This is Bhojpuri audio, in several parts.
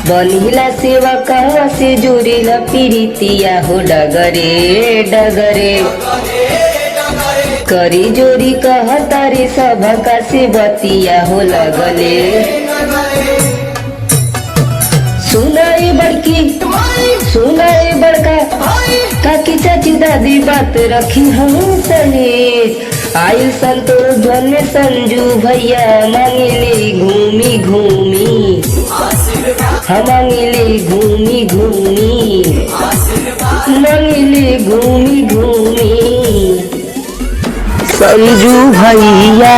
बनिला सेवा कहवा से जुड़िला पीरितिया हो डगरे डगरे करी जोरी कह तारी सभा का से बतिया हो लगले। सुनाई बड़की सुनाई बड़का काकी चाची दादी बात रखी हम सहेज आयु संतोष धन में संजू भैया मांगेले घूमी घूमी हम मांगेले घूमी घूमी मांगेले घूमी घूमी संजू भैया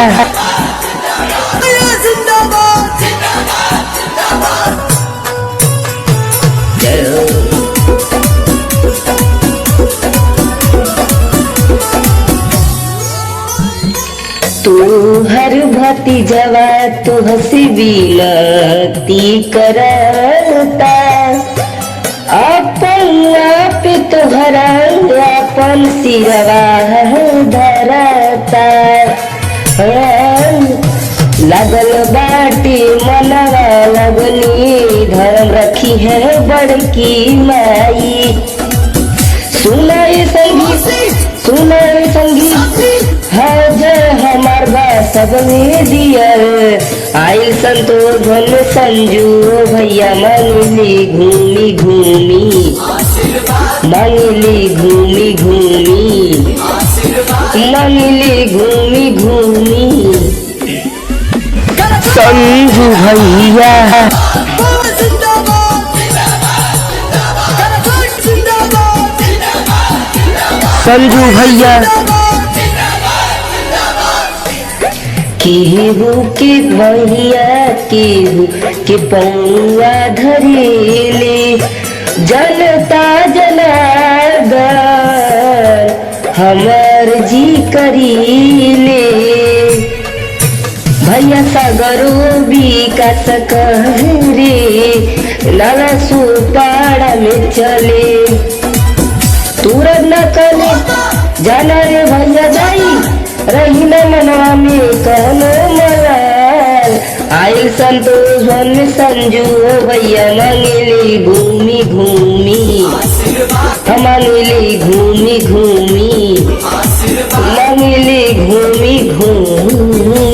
तू हर भतीजवा तो हसी बिनती करता अपन आप तोहरा अपन सिरवा धरता लगल बाटी मनवा लगनी धर्म रखी है बड़की माई। सुनाए संगीत जय हमार बा सब में दियर आयल संतोष धन संजू भैया मांगली घूमी घूमी मांगली घूमी घूमी मांगली घूमी घूमी संजू भैया संजू भैया केहू के भैया केहू के पौआ धरेले जनता जनार्दन हमर जी करीले भैया सागरो विकास कहरे नाला सुपाड़ा में चले तुरंत न कले जाना रे भैया जाई रही न मनवा में कहनो मलाल आयल संतोष धन संजू भैया मांगेले घूमी घूमी हम मांगेले घूमी घूमी मांगेले घूमी घूमी।